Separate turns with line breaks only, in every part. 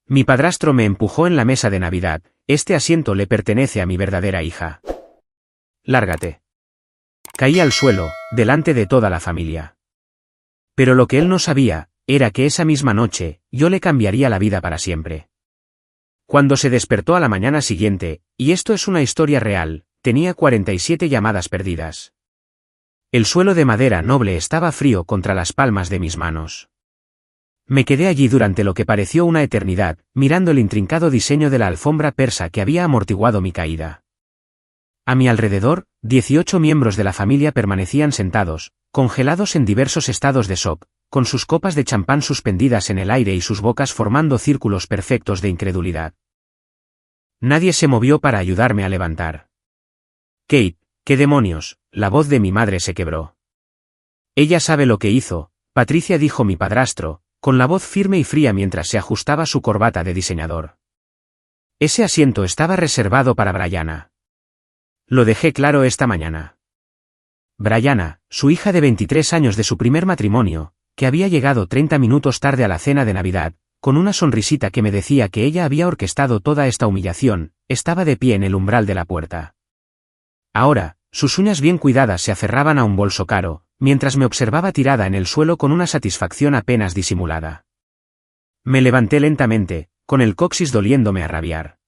Mi padrastro me empujó en la mesa de Navidad. Este asiento le pertenece a mi verdadera hija. Lárgate. Caí al suelo, delante de toda la familia. Pero lo que él no sabía, era que esa misma noche, yo le cambiaría la vida para siempre. Cuando se despertó a la mañana siguiente, y esto es una historia real, tenía 47 llamadas perdidas. El suelo de madera noble estaba frío contra las palmas de mis manos. Me quedé allí durante lo que pareció una eternidad, mirando el intrincado diseño de la alfombra persa que había amortiguado mi caída. A mi alrededor, 18 miembros de la familia permanecían sentados, congelados en diversos estados de shock, con sus copas de champán suspendidas en el aire y sus bocas formando círculos perfectos de incredulidad. Nadie se movió para ayudarme a levantar. Kate, ¿qué demonios? La voz de mi madre se quebró. Ella sabe lo que hizo, Patricia, dijo mi padrastro, con la voz firme y fría mientras se ajustaba su corbata de diseñador. Ese asiento estaba reservado para Brianna. Lo dejé claro esta mañana. Brianna, su hija de 23 años de su primer matrimonio, que había llegado 30 minutos tarde a la cena de Navidad, con una sonrisita que me decía que ella había orquestado toda esta humillación, estaba de pie en el umbral de la puerta. Ahora, sus uñas bien cuidadas se aferraban a un bolso caro, mientras me observaba tirada en el suelo con una satisfacción apenas disimulada. Me levanté lentamente, con el coxis doliéndome a rabiar.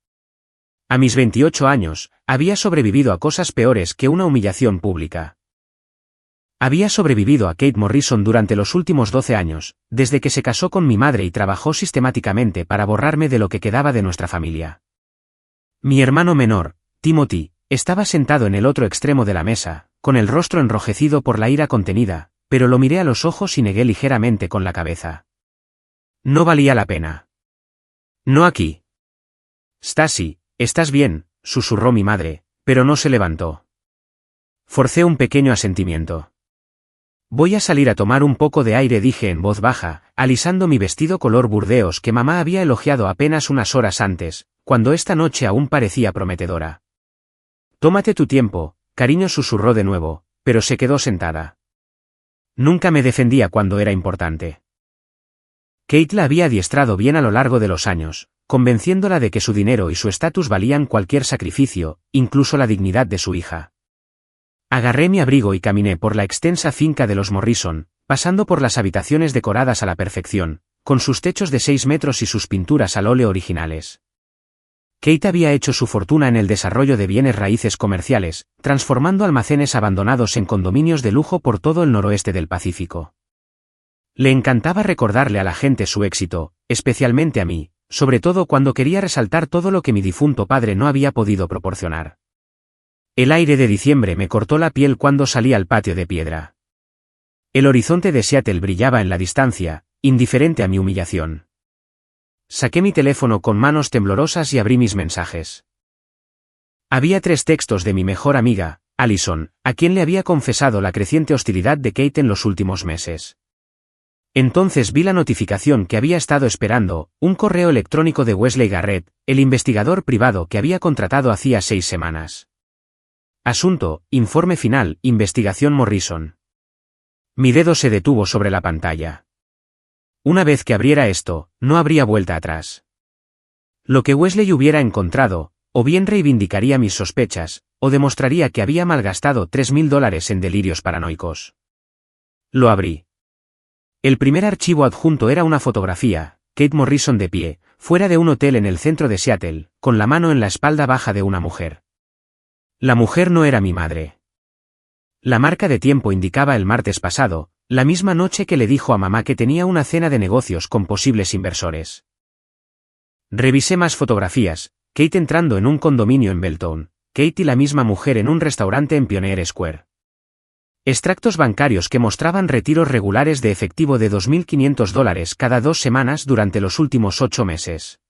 A mis 28 años, había sobrevivido a cosas peores que una humillación pública. Había sobrevivido a Kate Morrison durante los últimos 12 años, desde que se casó con mi madre y trabajó sistemáticamente para borrarme de lo que quedaba de nuestra familia. Mi hermano menor, Timothy, estaba sentado en el otro extremo de la mesa, con el rostro enrojecido por la ira contenida, pero lo miré a los ojos y negué ligeramente con la cabeza. No valía la pena. No aquí. Stacy, ¿estás bien?, susurró mi madre, pero no se levantó. Forcé un pequeño asentimiento. Voy a salir a tomar un poco de aire, dije en voz baja, alisando mi vestido color burdeos que mamá había elogiado apenas unas horas antes, cuando esta noche aún parecía prometedora. Tómate tu tiempo, cariño, susurró de nuevo, pero se quedó sentada. Nunca me defendía cuando era importante. Kate la había adiestrado bien a lo largo de los años, convenciéndola de que su dinero y su estatus valían cualquier sacrificio, incluso la dignidad de su hija. Agarré mi abrigo y caminé por la extensa finca de los Morrison, pasando por las habitaciones decoradas a la perfección, con sus techos de 6 metros y sus pinturas al óleo originales. Kate había hecho su fortuna en el desarrollo de bienes raíces comerciales, transformando almacenes abandonados en condominios de lujo por todo el noroeste del Pacífico. Le encantaba recordarle a la gente su éxito, especialmente a mí, sobre todo cuando quería resaltar todo lo que mi difunto padre no había podido proporcionar. El aire de diciembre me cortó la piel cuando salí al patio de piedra. El horizonte de Seattle brillaba en la distancia, indiferente a mi humillación. Saqué mi teléfono con manos temblorosas y abrí mis mensajes. Había 3 textos de mi mejor amiga, Allison, a quien le había confesado la creciente hostilidad de Kate en los últimos meses. Entonces vi la notificación que había estado esperando, un correo electrónico de Wesley Garrett, el investigador privado que había contratado hacía 6 semanas. Asunto, informe final, investigación Morrison. Mi dedo se detuvo sobre la pantalla. Una vez que abriera esto, no habría vuelta atrás. Lo que Wesley hubiera encontrado, o bien reivindicaría mis sospechas, o demostraría que había malgastado $3.000 en delirios paranoicos. Lo abrí. El primer archivo adjunto era una fotografía, Kate Morrison de pie, fuera de un hotel en el centro de Seattle, con la mano en la espalda baja de una mujer. La mujer no era mi madre. La marca de tiempo indicaba el martes pasado, la misma noche que le dijo a mamá que tenía una cena de negocios con posibles inversores. Revisé más fotografías, Kate entrando en un condominio en Belton, Kate y la misma mujer en un restaurante en Pioneer Square. Extractos bancarios que mostraban retiros regulares de efectivo de $2.500 cada 2 semanas durante los últimos 8 meses.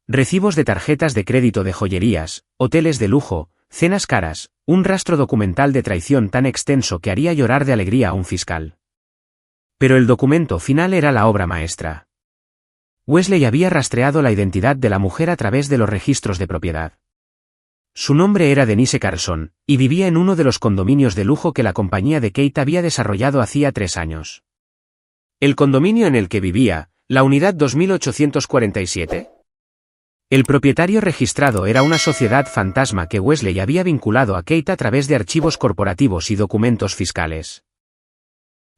Recibos de tarjetas de crédito de joyerías, hoteles de lujo, cenas caras, un rastro documental de traición tan extenso que haría llorar de alegría a un fiscal. Pero el documento final era la obra maestra. Wesley había rastreado la identidad de la mujer a través de los registros de propiedad. Su nombre era Denise Carson, y vivía en uno de los condominios de lujo que la compañía de Kate había desarrollado hacía 3 años. El condominio en el que vivía, La unidad 2847. El propietario registrado era una sociedad fantasma que Wesley había vinculado a Kate a través de archivos corporativos y documentos fiscales.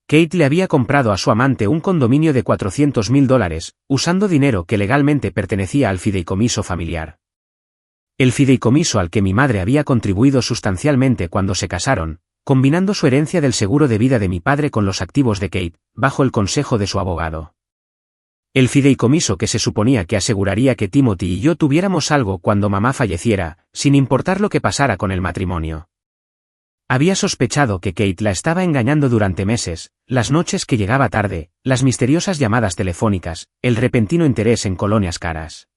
Kate le había comprado a su amante un condominio de $400.000, usando dinero que legalmente pertenecía al fideicomiso familiar. El fideicomiso al que mi madre había contribuido sustancialmente cuando se casaron, combinando su herencia del seguro de vida de mi padre con los activos de Kate, bajo el consejo de su abogado. El fideicomiso que se suponía que aseguraría que Timothy y yo tuviéramos algo cuando mamá falleciera, sin importar lo que pasara con el matrimonio. Había sospechado que Kate la estaba engañando durante meses, las noches que llegaba tarde, las misteriosas llamadas telefónicas, el repentino interés en colonias caras.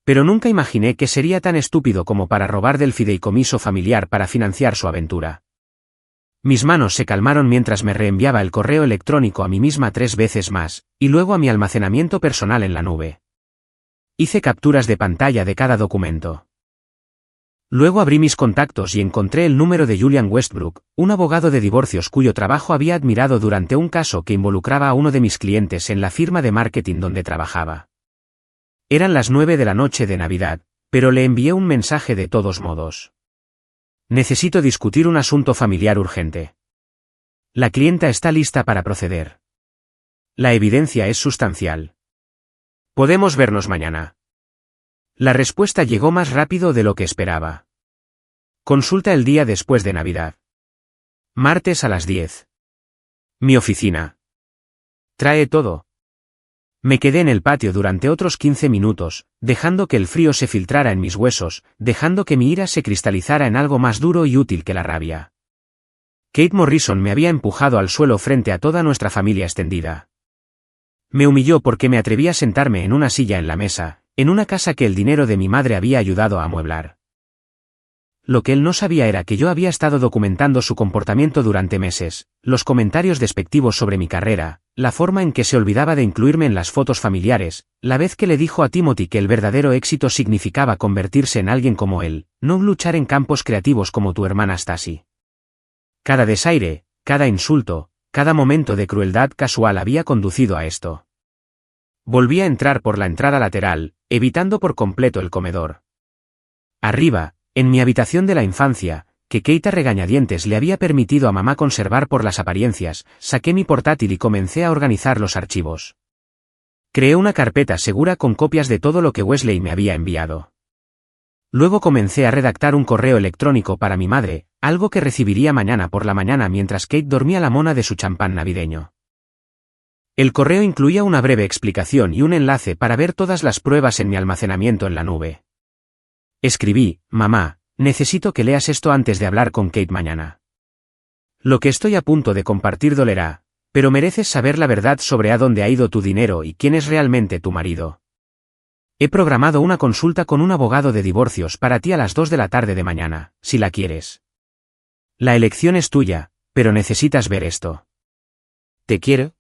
Pero nunca imaginé que sería tan estúpido como para robar del fideicomiso familiar para financiar su aventura. Mis manos se calmaron mientras me reenviaba el correo electrónico a mí misma 3 veces más, y luego a mi almacenamiento personal en la nube. Hice capturas de pantalla de cada documento. Luego abrí mis contactos y encontré el número de Julian Westbrook, un abogado de divorcios cuyo trabajo había admirado durante un caso que involucraba a uno de mis clientes en la firma de marketing donde trabajaba. Eran las 9 de la noche de Navidad, pero le envié un mensaje de todos modos. Necesito discutir un asunto familiar urgente. La clienta está lista para proceder. La evidencia es sustancial. ¿Podemos vernos mañana? La respuesta llegó más rápido de lo que esperaba. Consulta el día después de Navidad. Martes a las 10. Mi oficina. ¿Trae todo? Me quedé en el patio durante otros 15 minutos, dejando que el frío se filtrara en mis huesos, dejando que mi ira se cristalizara en algo más duro y útil que la rabia. Kate Morrison me había empujado al suelo frente a toda nuestra familia extendida. Me humilló porque me atreví a sentarme en una silla en la mesa, en una casa que el dinero de mi madre había ayudado a amueblar. Lo que él no sabía era que yo había estado documentando su comportamiento durante meses, los comentarios despectivos sobre mi carrera, la forma en que se olvidaba de incluirme en las fotos familiares, la vez que le dijo a Timothy que el verdadero éxito significaba convertirse en alguien como él, no luchar en campos creativos como tu hermana Stacy. Cada desaire, cada insulto, cada momento de crueldad casual había conducido a esto. Volví a entrar por la entrada lateral, evitando por completo el comedor. Arriba, en mi habitación de la infancia, que Kate a regañadientes le había permitido a mamá conservar por las apariencias, saqué mi portátil y comencé a organizar los archivos. Creé una carpeta segura con copias de todo lo que Wesley me había enviado. Luego comencé a redactar un correo electrónico para mi madre, algo que recibiría mañana por la mañana mientras Kate dormía la mona de su champán navideño. El correo incluía una breve explicación y un enlace para ver todas las pruebas en mi almacenamiento en la nube. Escribí: mamá, necesito que leas esto antes de hablar con Kate mañana. Lo que estoy a punto de compartir dolerá, pero mereces saber la verdad sobre a dónde ha ido tu dinero y quién es realmente tu marido. He programado una consulta con un abogado de divorcios para ti a las 2 de la tarde de mañana, si la quieres. La elección es tuya, pero necesitas ver esto. ¿Te quiero?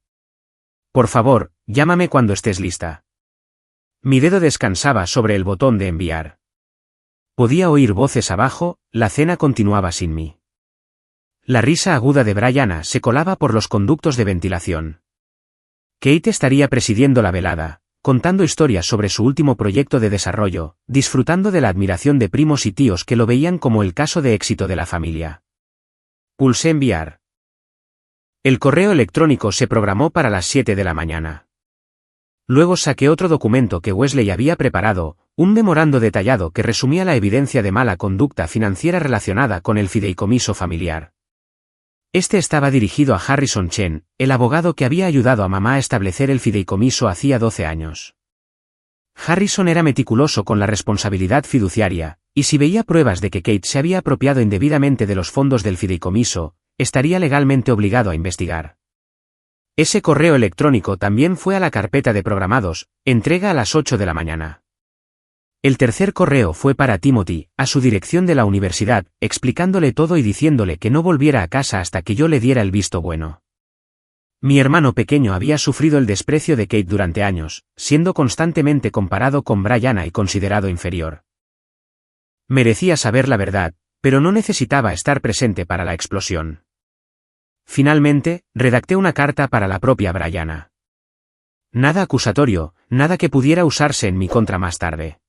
Por favor, llámame cuando estés lista. Mi dedo descansaba sobre el botón de enviar. Podía oír voces abajo, la cena continuaba sin mí. La risa aguda de Brianna se colaba por los conductos de ventilación. Kate estaría presidiendo la velada, contando historias sobre su último proyecto de desarrollo, disfrutando de la admiración de primos y tíos que lo veían como el caso de éxito de la familia. Pulsé enviar. El correo electrónico se programó para las 7 de la mañana. Luego saqué otro documento que Wesley había preparado, un memorando detallado que resumía la evidencia de mala conducta financiera relacionada con el fideicomiso familiar. Este estaba dirigido a Harrison Chen, el abogado que había ayudado a mamá a establecer el fideicomiso hacía 12 años. Harrison era meticuloso con la responsabilidad fiduciaria, y si veía pruebas de que Kate se había apropiado indebidamente de los fondos del fideicomiso, estaría legalmente obligado a investigar. Ese correo electrónico también fue a la carpeta de programados, entrega a las 8 de la mañana. El tercer correo fue para Timothy, a su dirección de la universidad, explicándole todo y diciéndole que no volviera a casa hasta que yo le diera el visto bueno. Mi hermano pequeño había sufrido el desprecio de Kate durante años, siendo constantemente comparado con Brianna y considerado inferior. Merecía saber la verdad, pero no necesitaba estar presente para la explosión. Finalmente, redacté una carta para la propia Brianna. Nada acusatorio, nada que pudiera usarse en mi contra más tarde.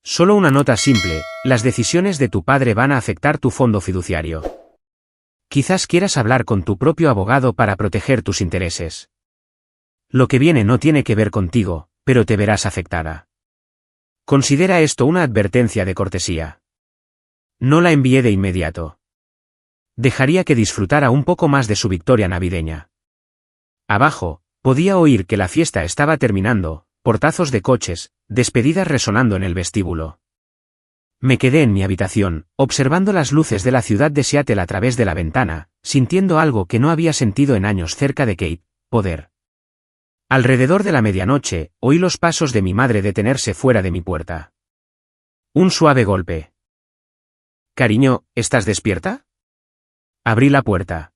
Solo una nota simple: las decisiones de tu padre van a afectar tu fondo fiduciario. Quizás quieras hablar con tu propio abogado para proteger tus intereses. Lo que viene no tiene que ver contigo, pero te verás afectada. Considera esto una advertencia de cortesía. No la envié de inmediato. Dejaría que disfrutara un poco más de su victoria navideña. Abajo, podía oír que la fiesta estaba terminando, portazos de coches, despedidas resonando en el vestíbulo. Me quedé en mi habitación, observando las luces de la ciudad de Seattle a través de la ventana, sintiendo algo que no había sentido en años cerca de Kate: poder. Alrededor de la medianoche, oí los pasos de mi madre detenerse fuera de mi puerta. Un suave golpe. «Cariño, ¿estás despierta?» Abrí la puerta.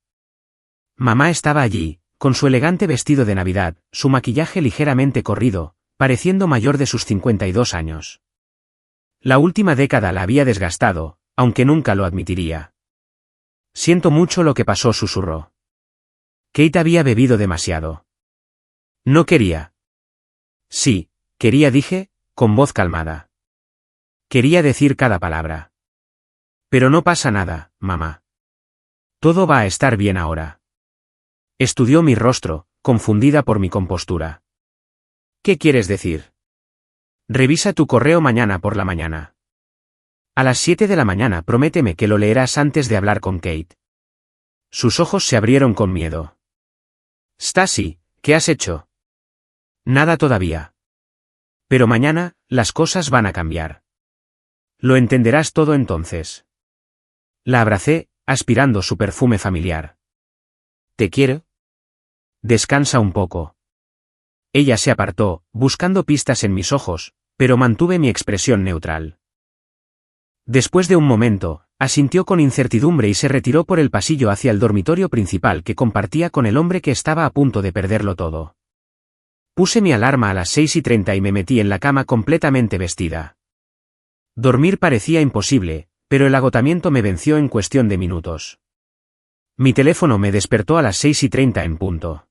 Mamá estaba allí, con su elegante vestido de Navidad, su maquillaje ligeramente corrido, pareciendo mayor de sus 52 años. La última década la había desgastado, aunque nunca lo admitiría. «Siento mucho lo que pasó», susurró. Kate había bebido demasiado. No quería. Sí, quería, dije, con voz calmada. Quería decir cada palabra. Pero no pasa nada, mamá. Todo va a estar bien ahora. Estudió mi rostro, confundida por mi compostura. ¿Qué quieres decir? Revisa tu correo mañana por la mañana. A las 7 de la mañana, prométeme que lo leerás antes de hablar con Kate. Sus ojos se abrieron con miedo. Stacy, ¿qué has hecho? Nada todavía. Pero mañana, las cosas van a cambiar. Lo entenderás todo entonces. La abracé, aspirando su perfume familiar. ¿Te quiero? Descansa un poco. Ella se apartó, buscando pistas en mis ojos, pero mantuve mi expresión neutral. Después de un momento, asintió con incertidumbre y se retiró por el pasillo hacia el dormitorio principal que compartía con el hombre que estaba a punto de perderlo todo. Puse mi alarma a las 6:30 y me metí en la cama completamente vestida. Dormir parecía imposible, pero el agotamiento me venció en cuestión de minutos. Mi teléfono me despertó a las 6:30 en punto.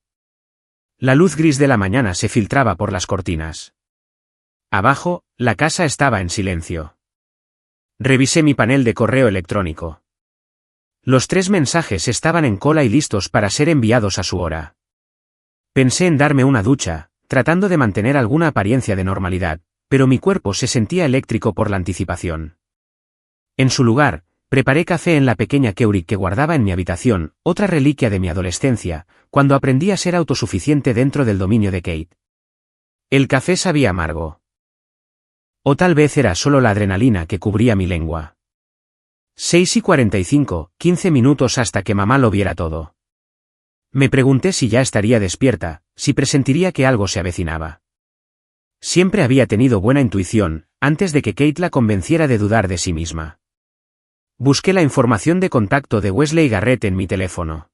La luz gris de la mañana se filtraba por las cortinas. Abajo, la casa estaba en silencio. Revisé mi panel de correo electrónico. Los 3 mensajes estaban en cola y listos para ser enviados a su hora. Pensé en darme una ducha, tratando de mantener alguna apariencia de normalidad, pero mi cuerpo se sentía eléctrico por la anticipación. En su lugar, preparé café en la pequeña Keurig que guardaba en mi habitación, otra reliquia de mi adolescencia, cuando aprendí a ser autosuficiente dentro del dominio de Kate. El café sabía amargo. O tal vez era solo la adrenalina que cubría mi lengua. 6:45, 15 minutos hasta que mamá lo viera todo. Me pregunté si ya estaría despierta, si presentiría que algo se avecinaba. Siempre había tenido buena intuición, antes de que Kate la convenciera de dudar de sí misma. Busqué la información de contacto de Wesley Garrett en mi teléfono.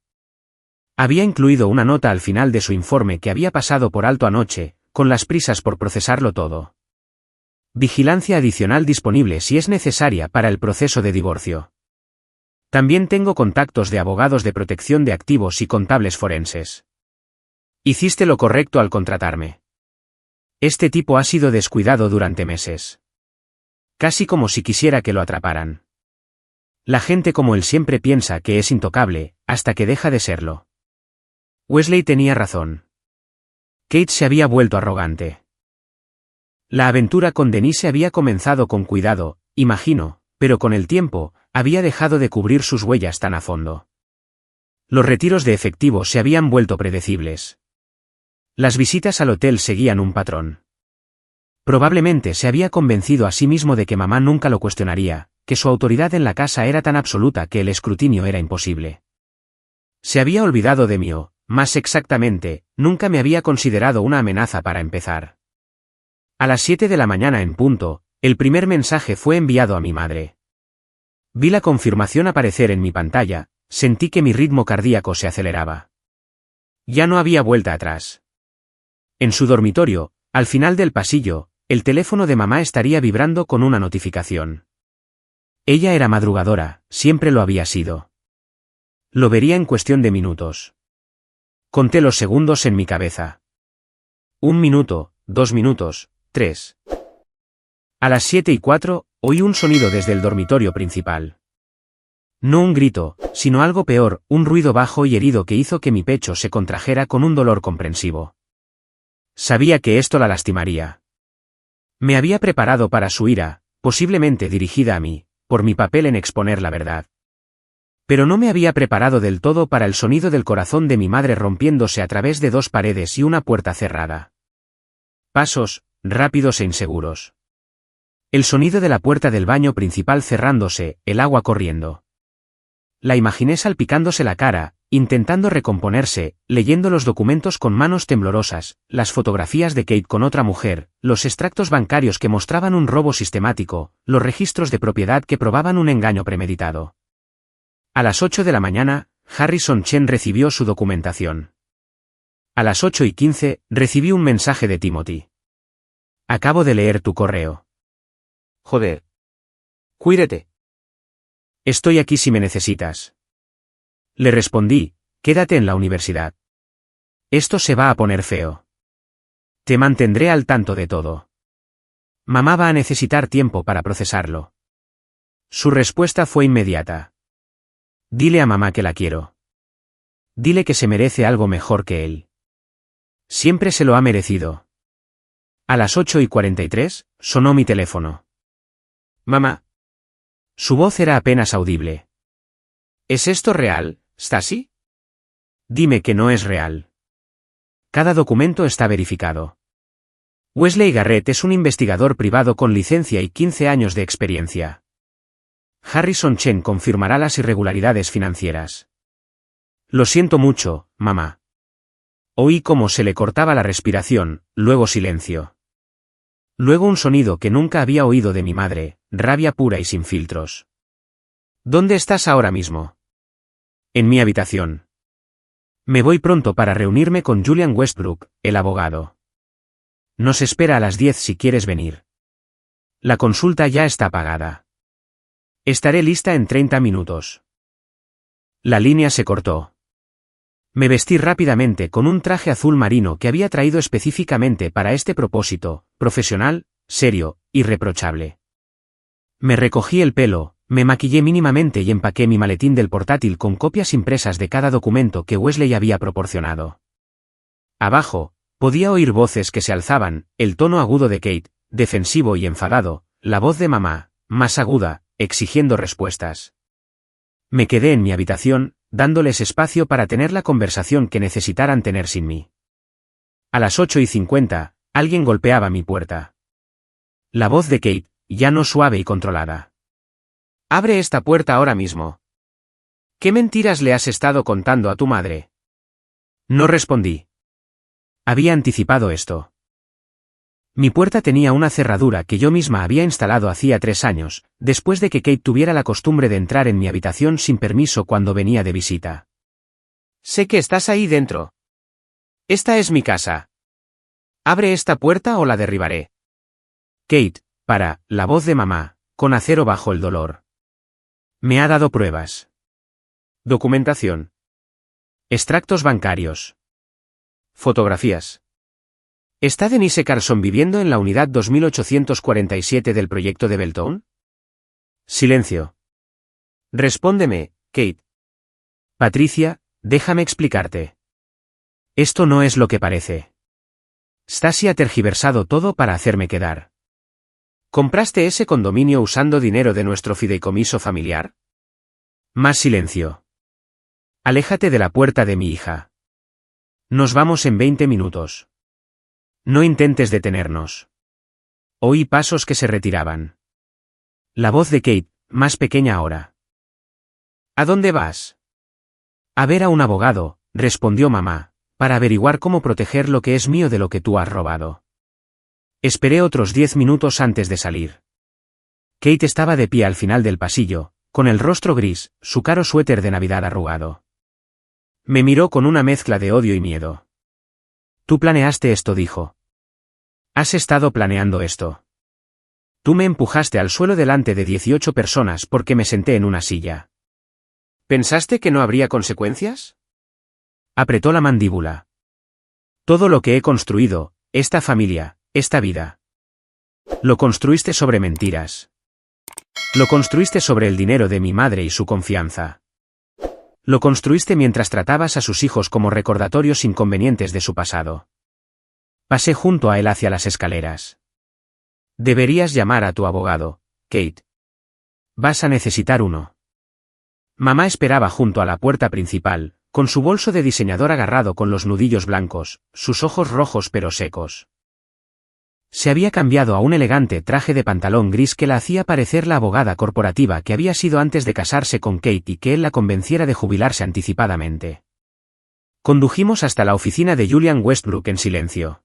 Había incluido una nota al final de su informe que había pasado por alto anoche, con las prisas por procesarlo todo. Vigilancia adicional disponible si es necesaria para el proceso de divorcio. También tengo contactos de abogados de protección de activos y contables forenses. Hiciste lo correcto al contratarme. Este tipo ha sido descuidado durante meses. Casi como si quisiera que lo atraparan. La gente como él siempre piensa que es intocable, hasta que deja de serlo. Wesley tenía razón. Kate se había vuelto arrogante. La aventura con Denise había comenzado con cuidado, imagino, pero con el tiempo, había dejado de cubrir sus huellas tan a fondo. Los retiros de efectivo se habían vuelto predecibles. Las visitas al hotel seguían un patrón. Probablemente se había convencido a sí mismo de que mamá nunca lo cuestionaría, que su autoridad en la casa era tan absoluta que el escrutinio era imposible. Se había olvidado de mí o, más exactamente, nunca me había considerado una amenaza para empezar. A las 7 de la mañana en punto, el primer mensaje fue enviado a mi madre. Vi la confirmación aparecer en mi pantalla, sentí que mi ritmo cardíaco se aceleraba. Ya no había vuelta atrás. En su dormitorio, al final del pasillo, el teléfono de mamá estaría vibrando con una notificación. Ella era madrugadora, siempre lo había sido. Lo vería en cuestión de minutos. Conté los segundos en mi cabeza. 1 minuto, 2 minutos, 3. A las 7:04, oí un sonido desde el dormitorio principal. No un grito, sino algo peor, un ruido bajo y herido que hizo que mi pecho se contrajera con un dolor comprensivo. Sabía que esto la lastimaría. Me había preparado para su ira, posiblemente dirigida a mí, por mi papel en exponer la verdad. Pero no me había preparado del todo para el sonido del corazón de mi madre rompiéndose a través de 2 paredes y una puerta cerrada. Pasos, rápidos e inseguros. El sonido de la puerta del baño principal cerrándose, el agua corriendo. La imaginé salpicándose la cara, intentando recomponerse, leyendo los documentos con manos temblorosas, las fotografías de Kate con otra mujer, los extractos bancarios que mostraban un robo sistemático, los registros de propiedad que probaban un engaño premeditado. A las 8 de la mañana, Harrison Chen recibió su documentación. A las 8:15, recibí un mensaje de Timothy. Acabo de leer tu correo.
Joder. Cuídate.
Estoy aquí si me necesitas. Le respondí, quédate en la universidad. Esto se va a poner feo. Te mantendré al tanto de todo. Mamá va a necesitar tiempo para procesarlo. Su respuesta fue inmediata. Dile a mamá que la quiero. Dile que se merece algo mejor que él. Siempre se lo ha merecido. A las 8:43, sonó mi teléfono.
Mamá.
Su voz era apenas audible.
¿Es esto real, Stacy?
Dime que no es real. Cada documento está verificado. Wesley Garrett es un investigador privado con licencia y 15 años de experiencia. Harrison Chen confirmará las irregularidades financieras. Lo siento mucho, mamá. Oí cómo se le cortaba la respiración, luego silencio. Luego un sonido que nunca había oído de mi madre, rabia pura y sin filtros. ¿Dónde estás ahora mismo? En mi habitación. Me voy pronto para reunirme con Julian Westbrook, el abogado. Nos espera a las 10 si quieres venir. La consulta ya está pagada. Estaré lista en 30 minutos. La línea se cortó. Me vestí rápidamente con un traje azul marino que había traído específicamente para este propósito, profesional, serio, irreprochable. Me recogí el pelo, me maquillé mínimamente y empaqué mi maletín del portátil con copias impresas de cada documento que Wesley había proporcionado. Abajo, podía oír voces que se alzaban, el tono agudo de Kate, defensivo y enfadado, la voz de mamá, más aguda, exigiendo respuestas. Me quedé en mi habitación, dándoles espacio para tener la conversación que necesitaran tener sin mí. A las 8:50, alguien golpeaba mi puerta. La voz de Kate, ya no suave y controlada.
Abre esta puerta ahora mismo. ¿Qué mentiras le has estado contando a tu madre?
No respondí. Había anticipado esto. Mi puerta tenía una cerradura que yo misma había instalado hacía 3 años, después de que Kate tuviera la costumbre de entrar en mi habitación sin permiso cuando venía de visita.
Sé que estás ahí dentro. Esta es mi casa. Abre esta puerta o la derribaré.
Kate, la voz de mamá, con acero bajo el dolor. Me ha dado pruebas.
Documentación.
Extractos bancarios.
Fotografías. ¿Está Denise Carson viviendo en la unidad 2847 del proyecto de Belton?
Silencio.
Respóndeme, Kate.
Patricia, déjame explicarte. Esto no es lo que parece. Stacy ha tergiversado todo para hacerme quedar.
¿Compraste ese condominio usando dinero de nuestro fideicomiso familiar?
Más silencio. Aléjate de la puerta de mi hija. Nos vamos en 20 minutos. No intentes detenernos. Oí pasos que se retiraban. La voz de Kate, más pequeña ahora.
¿A dónde vas?
A ver a un abogado, respondió mamá, para averiguar cómo proteger lo que es mío de lo que tú has robado. Esperé otros 10 minutos antes de salir. Kate estaba de pie al final del pasillo, con el rostro gris, su caro suéter de Navidad arrugado. Me miró con una mezcla de odio y miedo. Tú planeaste esto, dijo. Has estado planeando esto. Tú me empujaste al suelo delante de 18 personas porque me senté en una silla.
¿Pensaste que no habría consecuencias?
Apretó la mandíbula. Todo lo que he construido, esta familia, esta vida. Lo construiste sobre mentiras. Lo construiste sobre el dinero de mi madre y su confianza. Lo construiste mientras tratabas a sus hijos como recordatorios inconvenientes de su pasado. Pasé junto a él hacia las escaleras. Deberías llamar a tu abogado, Kate. Vas a necesitar uno. Mamá esperaba junto a la puerta principal, con su bolso de diseñador agarrado con los nudillos blancos, sus ojos rojos pero secos. Se había cambiado a un elegante traje de pantalón gris que la hacía parecer la abogada corporativa que había sido antes de casarse con Kate y que él la convenciera de jubilarse anticipadamente. Condujimos hasta la oficina de Julian Westbrook en silencio.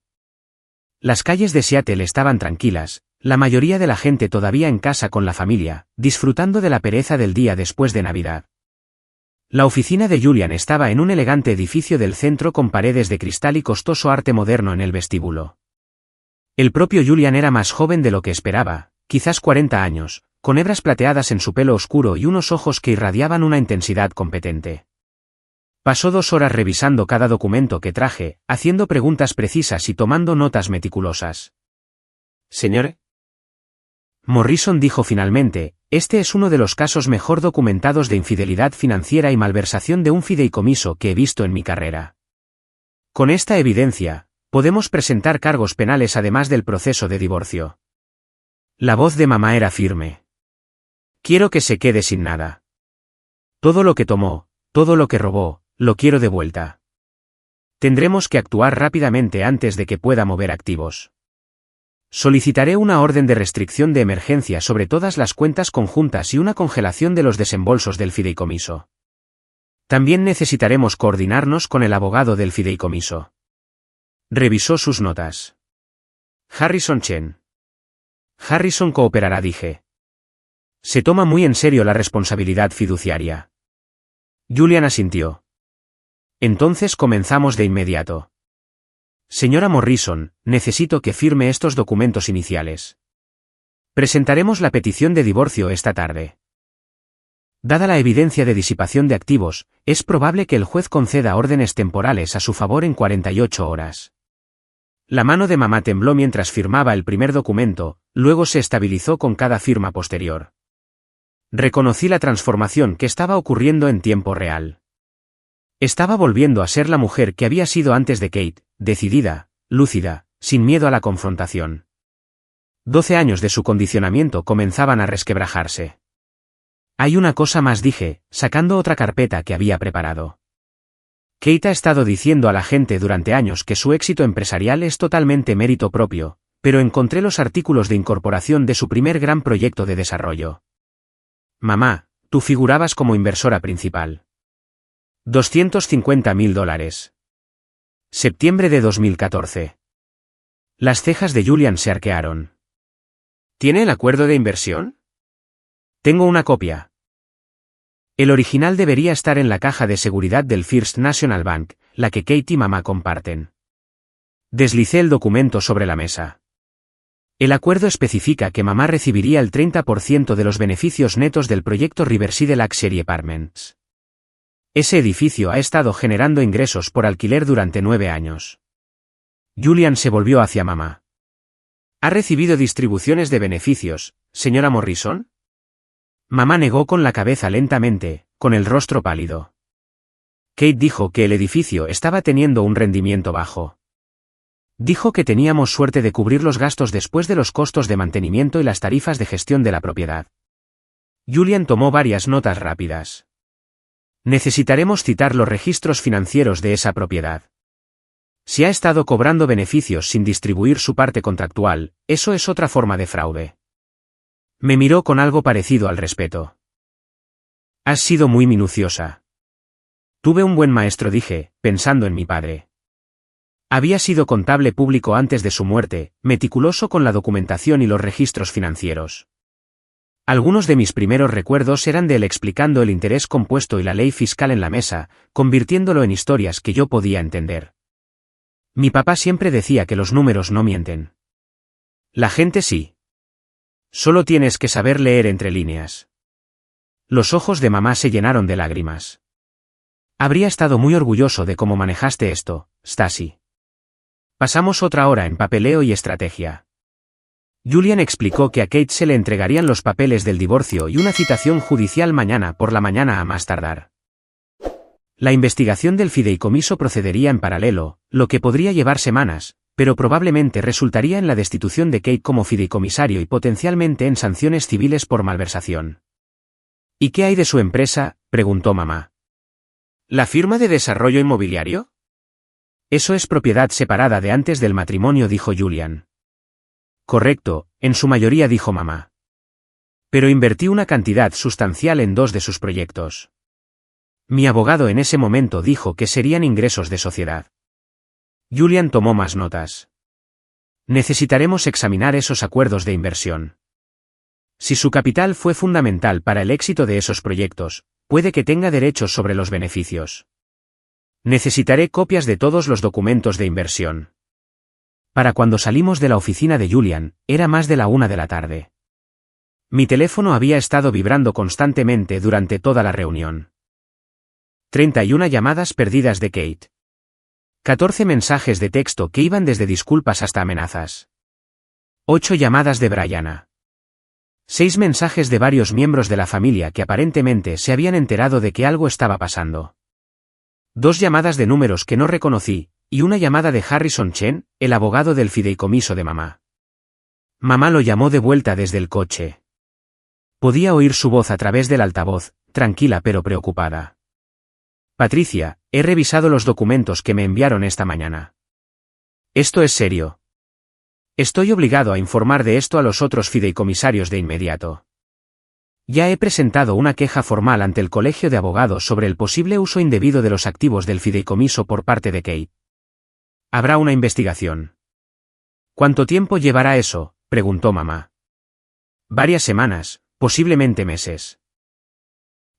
Las calles de Seattle estaban tranquilas, la mayoría de la gente todavía en casa con la familia, disfrutando de la pereza del día después de Navidad. La oficina de Julian estaba en un elegante edificio del centro con paredes de cristal y costoso arte moderno en el vestíbulo. El propio Julian era más joven de lo que esperaba, quizás 40 años, con hebras plateadas en su pelo oscuro y unos ojos que irradiaban una intensidad competente. Pasó 2 horas revisando cada documento que traje, haciendo preguntas precisas y tomando notas meticulosas.
Señor
Morrison dijo finalmente, este es uno de los casos mejor documentados de infidelidad financiera y malversación de un fideicomiso que he visto en mi carrera. Con esta evidencia, podemos presentar cargos penales además del proceso de divorcio. La voz de mamá era firme. Quiero que se quede sin nada. Todo lo que tomó, todo lo que robó, lo quiero de vuelta. Tendremos que actuar rápidamente antes de que pueda mover activos. Solicitaré una orden de restricción de emergencia sobre todas las cuentas conjuntas y una congelación de los desembolsos del fideicomiso. También necesitaremos coordinarnos con el abogado del fideicomiso. Revisó sus notas. Harrison Chen. Harrison cooperará, dije. Se toma muy en serio la responsabilidad fiduciaria. Julian asintió. Entonces comenzamos de inmediato. Señora Morrison, necesito que firme estos documentos iniciales. Presentaremos la petición de divorcio esta tarde. Dada la evidencia de disipación de activos, es probable que el juez conceda órdenes temporales a su favor en 48 horas. La mano de mamá tembló mientras firmaba el primer documento, luego se estabilizó con cada firma posterior. Reconocí la transformación que estaba ocurriendo en tiempo real. Estaba volviendo a ser la mujer que había sido antes de Kate, decidida, lúcida, sin miedo a la confrontación. 12 años de su condicionamiento comenzaban a resquebrajarse. Hay una cosa más, dije, sacando otra carpeta que había preparado. Kate ha estado diciendo a la gente durante años que su éxito empresarial es totalmente mérito propio, pero encontré los artículos de incorporación de su primer gran proyecto de desarrollo. Mamá, tú figurabas como inversora principal. $250.000. Septiembre de 2014. Las cejas de Julian se arquearon.
¿Tiene el acuerdo de inversión?
Tengo una copia. El original debería estar en la caja de seguridad del First National Bank, la que Kate y mamá comparten. Deslicé el documento sobre la mesa. El acuerdo especifica que mamá recibiría el 30% de los beneficios netos del proyecto Riverside Luxury Apartments. Ese edificio ha estado generando ingresos por alquiler durante 9 años. Julian se volvió hacia mamá.
¿Ha recibido distribuciones de beneficios, señora Morrison?
Mamá negó con la cabeza lentamente, con el rostro pálido. Kate dijo que el edificio estaba teniendo un rendimiento bajo. Dijo que teníamos suerte de cubrir los gastos después de los costos de mantenimiento y las tarifas de gestión de la propiedad. Julian tomó varias notas rápidas. Necesitaremos citar los registros financieros de esa propiedad. Si ha estado cobrando beneficios sin distribuir su parte contractual, eso es otra forma de fraude. Me miró con algo parecido al respeto. Has sido muy minuciosa. Tuve un buen maestro, dije, pensando en mi padre. Había sido contable público antes de su muerte, meticuloso con la documentación y los registros financieros. Algunos de mis primeros recuerdos eran de él explicando el interés compuesto y la ley fiscal en la mesa, convirtiéndolo en historias que yo podía entender. Mi papá siempre decía que los números no mienten. La gente sí. Solo tienes que saber leer entre líneas. Los ojos de mamá se llenaron de lágrimas. Habría estado muy orgulloso de cómo manejaste esto, Stacy. Pasamos otra hora en papeleo y estrategia. Julian explicó que a Kate se le entregarían los papeles del divorcio y una citación judicial mañana por la mañana a más tardar. La investigación del fideicomiso procedería en paralelo, lo que podría llevar semanas, pero probablemente resultaría en la destitución de Kate como fideicomisario y potencialmente en sanciones civiles por malversación. ¿Y qué hay de su empresa?, preguntó mamá. ¿La firma de desarrollo inmobiliario? Eso es propiedad separada de antes del matrimonio, dijo Julian. Correcto, en su mayoría, dijo mamá. Pero invertí una cantidad sustancial en 2 de sus proyectos. Mi abogado en ese momento dijo que serían ingresos de sociedad. Julian tomó más notas. Necesitaremos examinar esos acuerdos de inversión. Si su capital fue fundamental para el éxito de esos proyectos, puede que tenga derechos sobre los beneficios. Necesitaré copias de todos los documentos de inversión. Para cuando salimos de la oficina de Julian, era más de la 1 de la tarde. Mi teléfono había estado vibrando constantemente durante toda la reunión. 31 llamadas perdidas de Kate. 14 mensajes de texto que iban desde disculpas hasta amenazas. 8 llamadas de Brianna. 6 mensajes de varios miembros de la familia que aparentemente se habían enterado de que algo estaba pasando. 2 llamadas de números que no reconocí, y una llamada de Harrison Chen, el abogado del fideicomiso de mamá. Mamá lo llamó de vuelta desde el coche. Podía oír su voz a través del altavoz, tranquila pero preocupada. Patricia, he revisado los documentos que me enviaron esta mañana. Esto es serio. Estoy obligado a informar de esto a los otros fideicomisarios de inmediato. Ya he presentado una queja formal ante el Colegio de Abogados sobre el posible uso indebido de los activos del fideicomiso por parte de Kate. Habrá una investigación. ¿Cuánto tiempo llevará eso?, preguntó mamá. Varias semanas, posiblemente meses.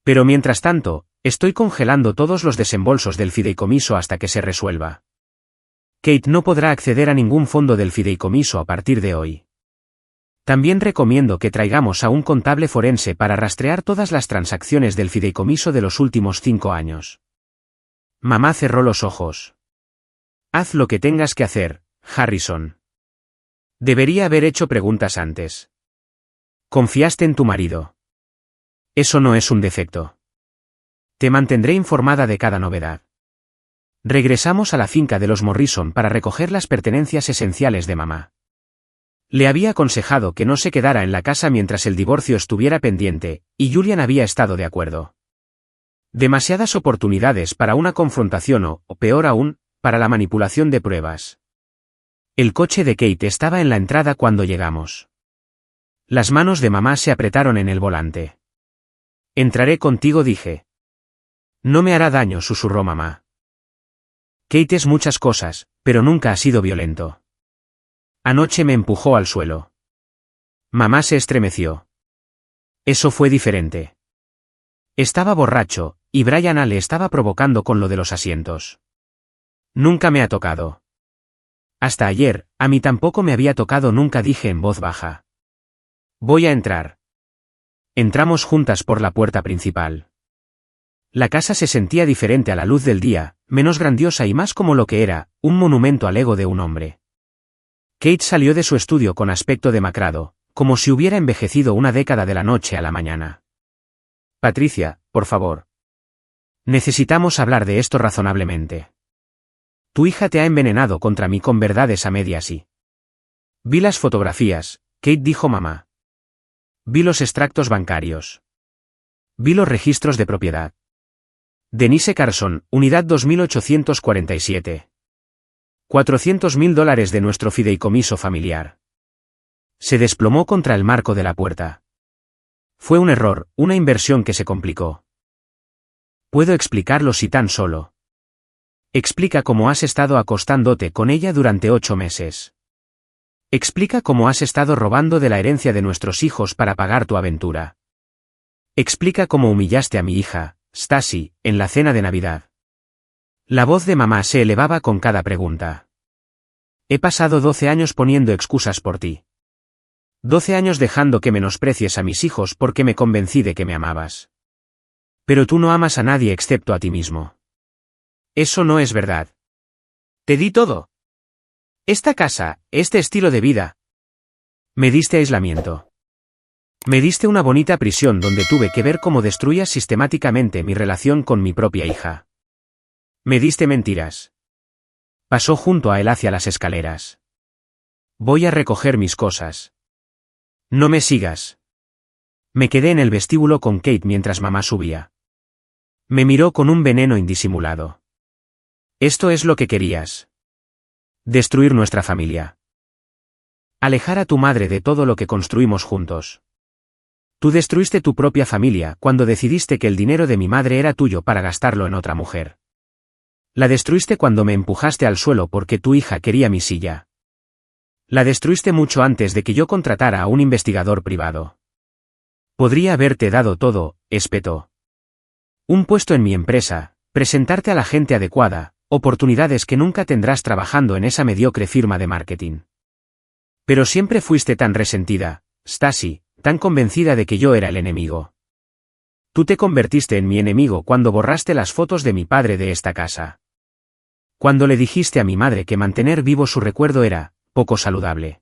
Pero mientras tanto, estoy congelando todos los desembolsos del fideicomiso hasta que se resuelva. Kate no podrá acceder a ningún fondo del fideicomiso a partir de hoy. También recomiendo que traigamos a un contable forense para rastrear todas las transacciones del fideicomiso de los últimos 5 años. Mamá cerró los ojos. Haz lo que tengas que hacer, Harrison. Debería haber hecho preguntas antes. Confiaste en tu marido. Eso no es un defecto. Te mantendré informada de cada novedad. Regresamos a la finca de los Morrison para recoger las pertenencias esenciales de mamá. Le había aconsejado que no se quedara en la casa mientras el divorcio estuviera pendiente, y Julian había estado de acuerdo. Demasiadas oportunidades para una confrontación o, peor aún, para la manipulación de pruebas. El coche de Kate estaba en la entrada cuando llegamos. Las manos de mamá se apretaron en el volante. Entraré contigo, dije. No me hará daño, susurró mamá. Kate es muchas cosas, pero nunca ha sido violento. Anoche me empujó al suelo. Mamá se estremeció. Eso fue diferente. Estaba borracho, y Brianna le estaba provocando con lo de los asientos. Nunca me ha tocado. Hasta ayer, a mí tampoco me había tocado nunca, dije en voz baja. Voy a entrar. Entramos juntas por la puerta principal. La casa se sentía diferente a la luz del día, menos grandiosa y más como lo que era, un monumento al ego de un hombre. Kate salió de su estudio con aspecto demacrado, como si hubiera envejecido una década de la noche a la mañana. Patricia, por favor. Necesitamos hablar de esto razonablemente. Tu hija te ha envenenado contra mí con verdades a medias y... Vi las fotografías, Kate, dijo mamá. Vi los extractos bancarios. Vi los registros de propiedad. Denise Carson, unidad 2847. $400.000 de nuestro fideicomiso familiar. Se desplomó contra el marco de la puerta. Fue un error, una inversión que se complicó. Puedo explicarlo si tan solo. Explica cómo has estado acostándote con ella durante 8 meses. Explica cómo has estado robando de la herencia de nuestros hijos para pagar tu aventura. Explica cómo humillaste a mi hija, Stacy, en la cena de Navidad. La voz de mamá se elevaba con cada pregunta. He pasado 12 años poniendo excusas por ti. 12 años dejando que menosprecies a mis hijos porque me convencí de que me amabas. Pero tú no amas a nadie excepto a ti mismo. Eso no es verdad. Te di todo. Esta casa, este estilo de vida. Me diste aislamiento. Me diste una bonita prisión donde tuve que ver cómo destruías sistemáticamente mi relación con mi propia hija. Me diste mentiras. Pasó junto a él hacia las escaleras. Voy a recoger mis cosas. No me sigas. Me quedé en el vestíbulo con Kate mientras mamá subía. Me miró con un veneno indisimulado. Esto es lo que querías. Destruir nuestra familia. Alejar a tu madre de todo lo que construimos juntos. Tú destruiste tu propia familia cuando decidiste que el dinero de mi madre era tuyo para gastarlo en otra mujer. La destruiste cuando me empujaste al suelo porque tu hija quería mi silla. La destruiste mucho antes de que yo contratara a un investigador privado. Podría haberte dado todo, espetó. Un puesto en mi empresa, presentarte a la gente adecuada, oportunidades que nunca tendrás trabajando en esa mediocre firma de marketing. Pero siempre fuiste tan resentida, Stasi, tan convencida de que yo era el enemigo. Tú te convertiste en mi enemigo cuando borraste las fotos de mi padre de esta casa. Cuando le dijiste a mi madre que mantener vivo su recuerdo era poco saludable.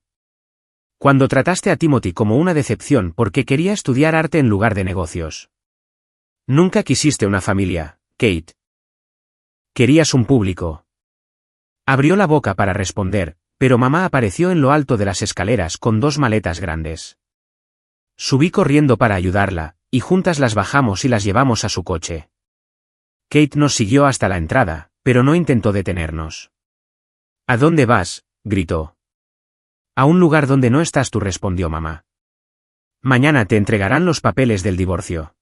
Cuando trataste a Timothy como una decepción porque quería estudiar arte en lugar de negocios. Nunca quisiste una familia, Kate. Querías un público. Abrió la boca para responder, pero mamá apareció en lo alto de las escaleras con 2 maletas grandes. Subí corriendo para ayudarla, y juntas las bajamos y las llevamos a su coche. Kate nos siguió hasta la entrada, pero no intentó detenernos. ¿A dónde vas?, gritó. A un lugar donde no estás tú, respondió mamá. Mañana te entregarán los papeles del divorcio.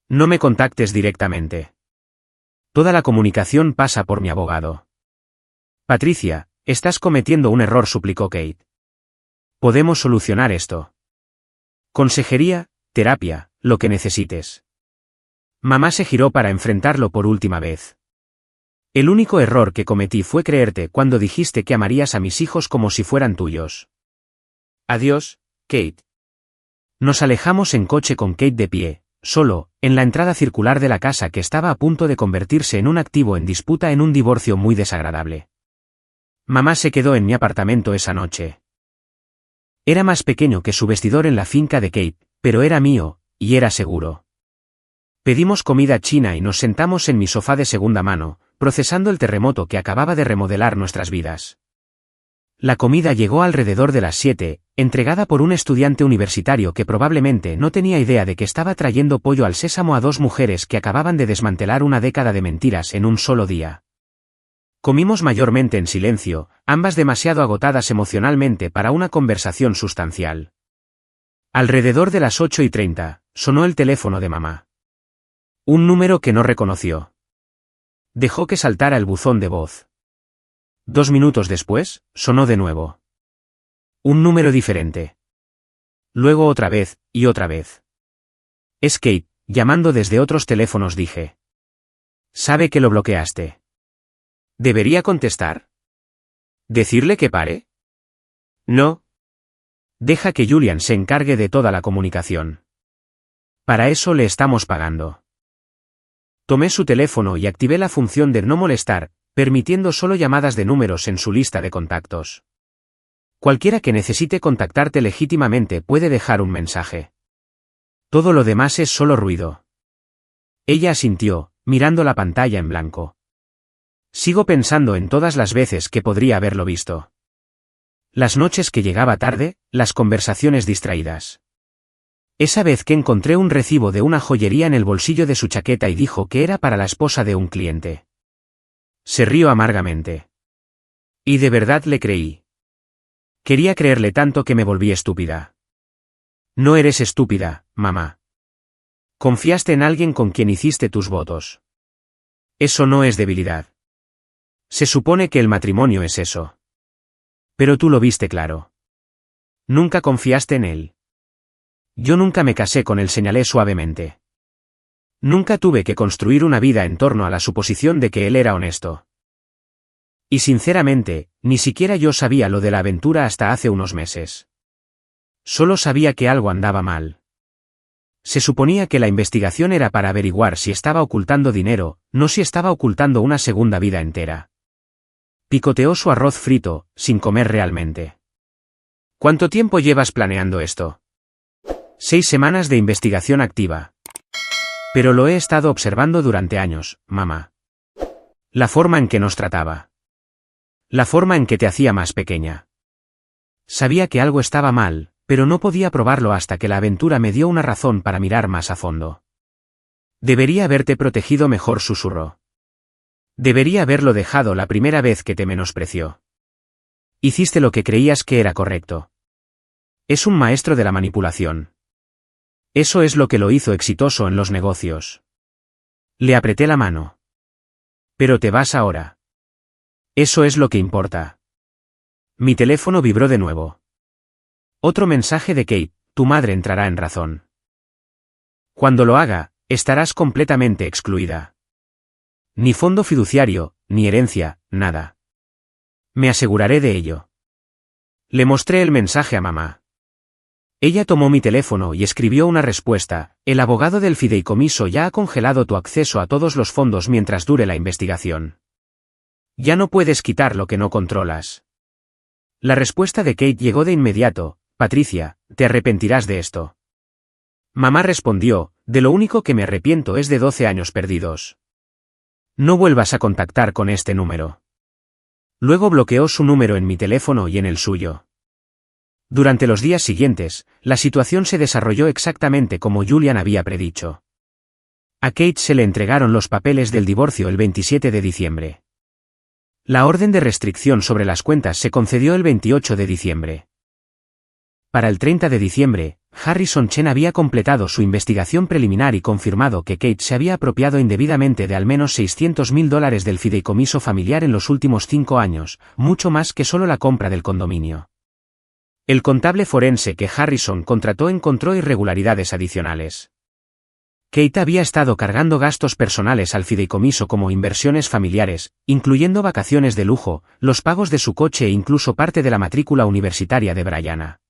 No me contactes directamente. Toda la comunicación pasa por mi abogado. Patricia, estás cometiendo un error, suplicó Kate. Podemos solucionar esto. Consejería, terapia, lo que necesites. Mamá se giró para enfrentarlo por última vez. El único error que cometí fue creerte cuando dijiste que amarías a mis hijos como si fueran tuyos. Adiós, Kate. Nos alejamos en coche con Kate de pie, solo, en la entrada circular de la casa que estaba a punto de convertirse en un activo en disputa en un divorcio muy desagradable. Mamá se quedó en mi apartamento esa noche. Era más pequeño que su vestidor en la finca de Kate, pero era mío, y era seguro. Pedimos comida china y nos sentamos en mi sofá de segunda mano, procesando el terremoto que acababa de remodelar nuestras vidas. La comida llegó alrededor de las 7, entregada por un estudiante universitario que probablemente no tenía idea de que estaba trayendo pollo al sésamo a 2 mujeres que acababan de desmantelar una década de mentiras en un solo día. Comimos mayormente en silencio, ambas demasiado agotadas emocionalmente para una conversación sustancial. Alrededor de las 8:30, sonó el teléfono de mamá. Un número que no reconoció. Dejó que saltara el buzón de voz. 2 minutos después, sonó de nuevo. Un número diferente. Luego otra vez, y otra vez. Es Kate, llamando desde otros teléfonos, dije. Sabe que lo bloqueaste. ¿Debería contestar? ¿Decirle que pare? No. Deja que Julian se encargue de toda la comunicación. Para eso le estamos pagando. Tomé su teléfono y activé la función de no molestar, permitiendo solo llamadas de números en su lista de contactos. Cualquiera que necesite contactarte legítimamente puede dejar un mensaje. Todo lo demás es solo ruido. Ella asintió, mirando la pantalla en blanco. Sigo pensando en todas las veces que podría haberlo visto. Las noches que llegaba tarde, las conversaciones distraídas. Esa vez que encontré un recibo de una joyería en el bolsillo de su chaqueta y dijo que era para la esposa de un cliente. Se rió amargamente. Y de verdad le creí. Quería creerle tanto que me volví estúpida. No eres estúpida, mamá. Confiaste en alguien con quien hiciste tus votos. Eso no es debilidad. Se supone que el matrimonio es eso. Pero tú lo viste claro. Nunca confiaste en él. Yo nunca me casé con él, señalé suavemente. Nunca tuve que construir una vida en torno a la suposición de que él era honesto. Y sinceramente, ni siquiera yo sabía lo de la aventura hasta hace unos meses. Solo sabía que algo andaba mal. Se suponía que la investigación era para averiguar si estaba ocultando dinero, no si estaba ocultando una segunda vida entera. Picoteó su arroz frito, sin comer realmente. ¿Cuánto tiempo llevas planeando esto? 6 semanas de investigación activa. Pero lo he estado observando durante años, mamá. La forma en que nos trataba. La forma en que te hacía más pequeña. Sabía que algo estaba mal, pero no podía probarlo hasta que la aventura me dio una razón para mirar más a fondo. Debería haberte protegido mejor, susurró. Debería haberlo dejado la primera vez que te menospreció. Hiciste lo que creías que era correcto. Es un maestro de la manipulación. Eso es lo que lo hizo exitoso en los negocios. Le apreté la mano. Pero te vas ahora. Eso es lo que importa. Mi teléfono vibró de nuevo. Otro mensaje de Kate: tu madre entrará en razón. Cuando lo haga, estarás completamente excluida. Ni fondo fiduciario, ni herencia, nada. Me aseguraré de ello. Le mostré el mensaje a mamá. Ella tomó mi teléfono y escribió una respuesta: el abogado del fideicomiso ya ha congelado tu acceso a todos los fondos mientras dure la investigación. Ya no puedes quitar lo que no controlas. La respuesta de Kate llegó de inmediato: Patricia, te arrepentirás de esto. Mamá respondió: de lo único que me arrepiento es de 12 años perdidos. No vuelvas a contactar con este número. Luego bloqueó su número en mi teléfono y en el suyo. Durante los días siguientes, la situación se desarrolló exactamente como Julian había predicho. A Kate se le entregaron los papeles del divorcio el 27 de diciembre. La orden de restricción sobre las cuentas se concedió el 28 de diciembre. Para el 30 de diciembre, Harrison Chen había completado su investigación preliminar y confirmado que Kate se había apropiado indebidamente de al menos $600.000 del fideicomiso familiar en los últimos 5 años, mucho más que solo la compra del condominio. El contable forense que Harrison contrató encontró irregularidades adicionales. Kate había estado cargando gastos personales al fideicomiso como inversiones familiares, incluyendo vacaciones de lujo, los pagos de su coche e incluso parte de la matrícula universitaria de Brianna.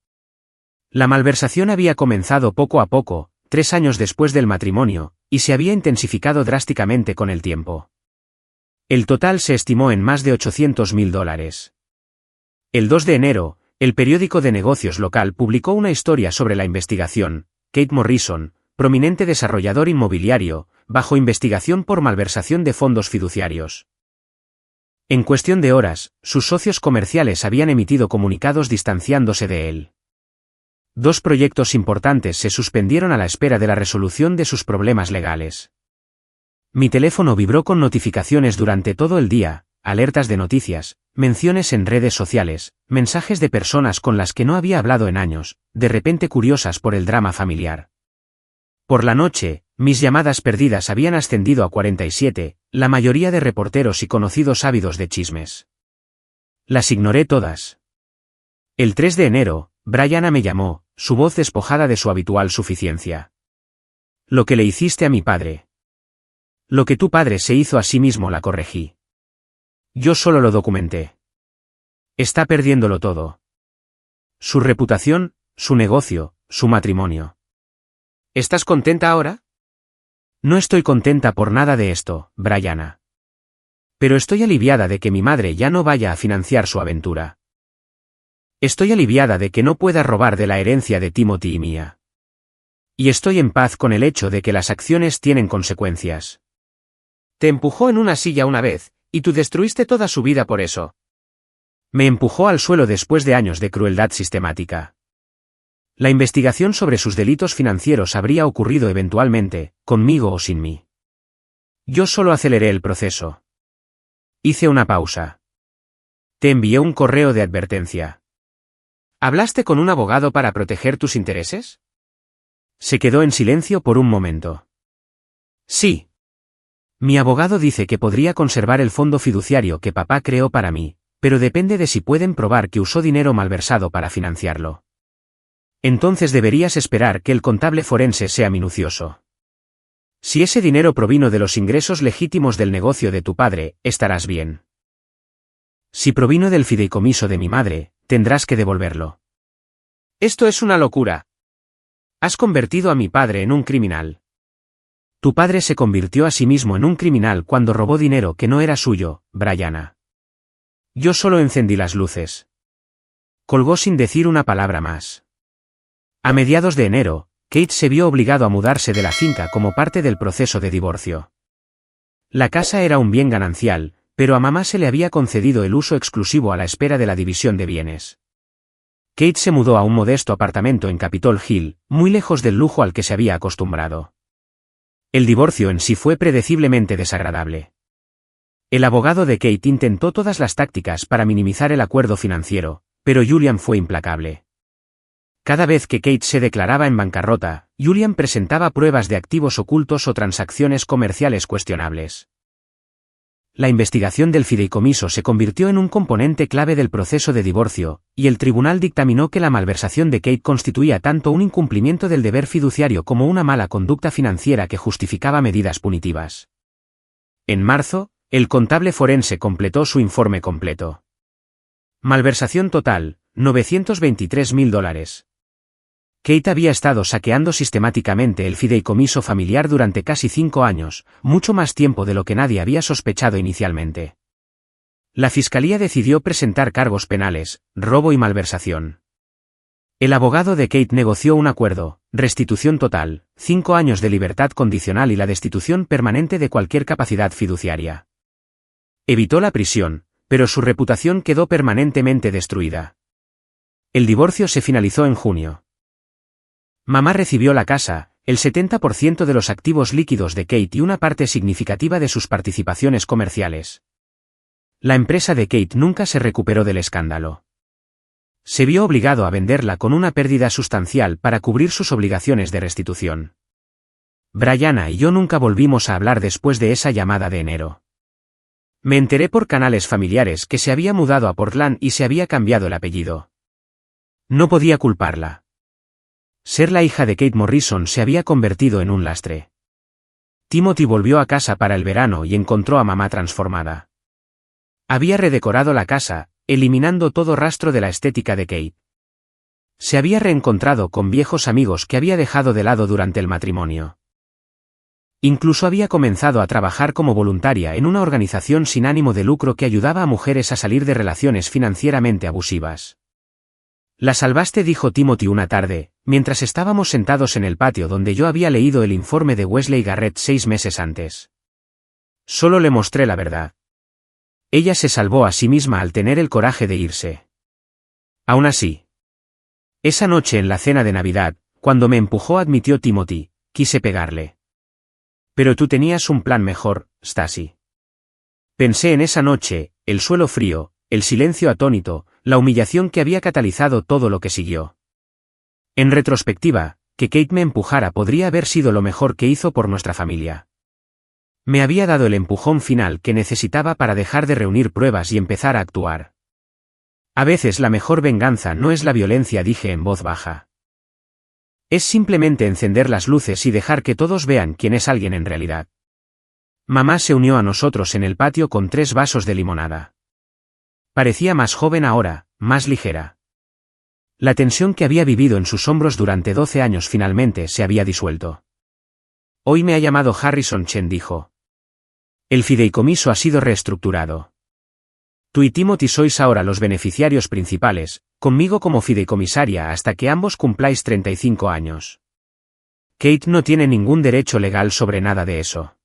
La malversación había comenzado poco a poco, 3 años después del matrimonio, y se había intensificado drásticamente con el tiempo. El total se estimó en más de $800.000. El 2 de enero, el periódico de negocios local publicó una historia sobre la investigación: Kate Morrison, prominente desarrollador inmobiliario, bajo investigación por malversación de fondos fiduciarios. En cuestión de horas, sus socios comerciales habían emitido comunicados distanciándose de él. 2 proyectos importantes se suspendieron a la espera de la resolución de sus problemas legales. Mi teléfono vibró con notificaciones durante todo el día, alertas de noticias, menciones en redes sociales, mensajes de personas con las que no había hablado en años, de repente curiosas por el drama familiar. Por la noche, mis llamadas perdidas habían ascendido a 47, la mayoría de reporteros y conocidos ávidos de chismes. Las ignoré todas. El 3 de enero, Brianna me llamó, su voz despojada de su habitual suficiencia. Lo que le hiciste a mi padre. Lo que tu padre se hizo a sí mismo, la corregí. Yo solo lo documenté. Está perdiéndolo todo. Su reputación, su negocio, su matrimonio. ¿Estás contenta ahora? No estoy contenta por nada de esto, Brianna. Pero estoy aliviada de que mi madre ya no vaya a financiar su aventura. Estoy aliviada de que no pueda robar de la herencia de Timothy y mía. Y estoy en paz con el hecho de que las acciones tienen consecuencias. Te empujó en una silla una vez, y tú destruiste toda su vida por eso. Me empujó al suelo después de años de crueldad sistemática. La investigación sobre sus delitos financieros habría ocurrido eventualmente, conmigo o sin mí. Yo solo aceleré el proceso. Hice una pausa. Te envié un correo de advertencia. ¿Hablaste con un abogado para proteger tus intereses? Se quedó en silencio por un momento. Sí. Mi abogado dice que podría conservar el fondo fiduciario que papá creó para mí, pero depende de si pueden probar que usó dinero malversado para financiarlo. Entonces deberías esperar que el contable forense sea minucioso. Si ese dinero provino de los ingresos legítimos del negocio de tu padre, estarás bien. Si provino del fideicomiso de mi madre, tendrás que devolverlo. Esto es una locura. Has convertido a mi padre en un criminal. Tu padre se convirtió a sí mismo en un criminal cuando robó dinero que no era suyo, Brianna. Yo solo encendí las luces. Colgó sin decir una palabra más. A mediados de enero, Kate se vio obligado a mudarse de la finca como parte del proceso de divorcio. La casa era un bien ganancial, pero a mamá se le había concedido el uso exclusivo a la espera de la división de bienes. Kate se mudó a un modesto apartamento en Capitol Hill, muy lejos del lujo al que se había acostumbrado. El divorcio en sí fue predeciblemente desagradable. El abogado de Kate intentó todas las tácticas para minimizar el acuerdo financiero, pero Julian fue implacable. Cada vez que Kate se declaraba en bancarrota, Julian presentaba pruebas de activos ocultos o transacciones comerciales cuestionables. La investigación del fideicomiso se convirtió en un componente clave del proceso de divorcio, y el tribunal dictaminó que la malversación de Kate constituía tanto un incumplimiento del deber fiduciario como una mala conducta financiera que justificaba medidas punitivas. En marzo, el contable forense completó su informe completo. Malversación total, $923.000. Kate había estado saqueando sistemáticamente el fideicomiso familiar durante casi 5 años, mucho más tiempo de lo que nadie había sospechado inicialmente. La fiscalía decidió presentar cargos penales, robo y malversación. El abogado de Kate negoció un acuerdo, restitución total, 5 años de libertad condicional y la destitución permanente de cualquier capacidad fiduciaria. Evitó la prisión, pero su reputación quedó permanentemente destruida. El divorcio se finalizó en junio. Mamá recibió la casa, el 70% de los activos líquidos de Kate y una parte significativa de sus participaciones comerciales. La empresa de Kate nunca se recuperó del escándalo. Se vio obligado a venderla con una pérdida sustancial para cubrir sus obligaciones de restitución. Brianna y yo nunca volvimos a hablar después de esa llamada de enero. Me enteré por canales familiares que se había mudado a Portland y se había cambiado el apellido. No podía culparla. Ser la hija de Kate Morrison se había convertido en un lastre. Timothy volvió a casa para el verano y encontró a mamá transformada. Había redecorado la casa, eliminando todo rastro de la estética de Kate. Se había reencontrado con viejos amigos que había dejado de lado durante el matrimonio. Incluso había comenzado a trabajar como voluntaria en una organización sin ánimo de lucro que ayudaba a mujeres a salir de relaciones financieramente abusivas. La salvaste, dijo Timothy una tarde, mientras estábamos sentados en el patio donde yo había leído el informe de Wesley Garrett 6 meses antes. Solo le mostré la verdad. Ella se salvó a sí misma al tener el coraje de irse. Aún así. Esa noche en la cena de Navidad, cuando me empujó, admitió Timothy, quise pegarle. Pero tú tenías un plan mejor, Stacy. Pensé en esa noche, el suelo frío, el silencio atónito, la humillación que había catalizado todo lo que siguió. En retrospectiva, que Kate me empujara podría haber sido lo mejor que hizo por nuestra familia. Me había dado el empujón final que necesitaba para dejar de reunir pruebas y empezar a actuar. A veces la mejor venganza no es la violencia, dije en voz baja. Es simplemente encender las luces y dejar que todos vean quién es alguien en realidad. Mamá se unió a nosotros en el patio con 3 vasos de limonada. Parecía más joven ahora, más ligera. La tensión que había vivido en sus hombros durante 12 años finalmente se había disuelto. Hoy me ha llamado Harrison Chen, dijo. El fideicomiso ha sido reestructurado. Tú y Timothy sois ahora los beneficiarios principales, conmigo como fideicomisaria hasta que ambos cumpláis 35 años. Kate no tiene ningún derecho legal sobre nada de eso.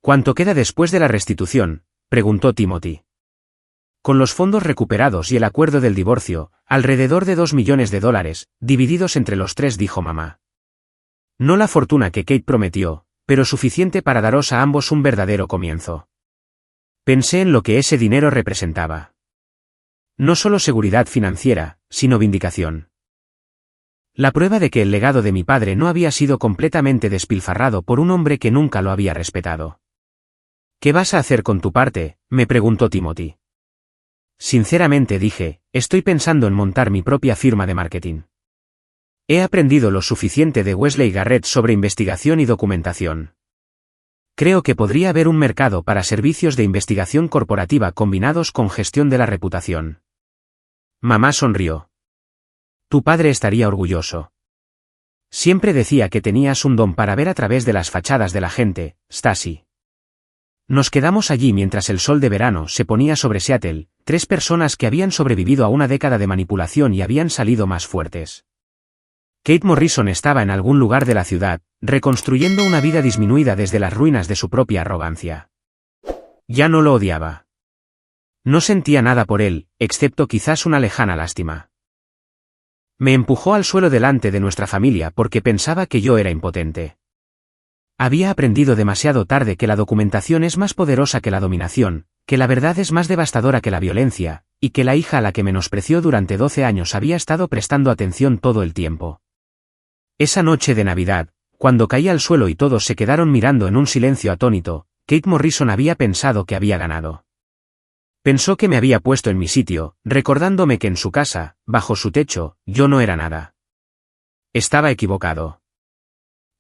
¿Cuánto queda después de la restitución?, preguntó Timothy. Con los fondos recuperados y el acuerdo del divorcio, alrededor de $2 millones, divididos entre los 3, dijo mamá. No la fortuna que Kate prometió, pero suficiente para daros a ambos un verdadero comienzo. Pensé en lo que ese dinero representaba. No solo seguridad financiera, sino vindicación. La prueba de que el legado de mi padre no había sido completamente despilfarrado por un hombre que nunca lo había respetado. ¿Qué vas a hacer con tu parte?, me preguntó Timothy. Sinceramente, dije, estoy pensando en montar mi propia firma de marketing. He aprendido lo suficiente de Wesley Garrett sobre investigación y documentación. Creo que podría haber un mercado para servicios de investigación corporativa combinados con gestión de la reputación. Mamá sonrió. Tu padre estaría orgulloso. Siempre decía que tenías un don para ver a través de las fachadas de la gente, Stacy. Nos quedamos allí mientras el sol de verano se ponía sobre Seattle, 3 personas que habían sobrevivido a una década de manipulación y habían salido más fuertes. Kate Morrison estaba en algún lugar de la ciudad, reconstruyendo una vida disminuida desde las ruinas de su propia arrogancia. Ya no lo odiaba. No sentía nada por él, excepto quizás una lejana lástima. Me empujó al suelo delante de nuestra familia porque pensaba que yo era impotente. Había aprendido demasiado tarde que la documentación es más poderosa que la dominación, que la verdad es más devastadora que la violencia, y que la hija a la que menospreció durante 12 años había estado prestando atención todo el tiempo. Esa noche de Navidad, cuando caí al suelo y todos se quedaron mirando en un silencio atónito, Kate Morrison había pensado que había ganado. Pensó que me había puesto en mi sitio, recordándome que en su casa, bajo su techo, yo no era nada. Estaba equivocado.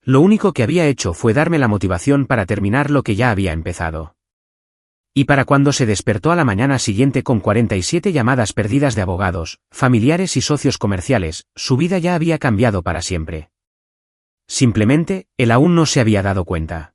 Lo único que había hecho fue darme la motivación para terminar lo que ya había empezado. Y para cuando se despertó a la mañana siguiente con 47 llamadas perdidas de abogados, familiares y socios comerciales, su vida ya había cambiado para siempre. Simplemente, él aún no se había dado cuenta.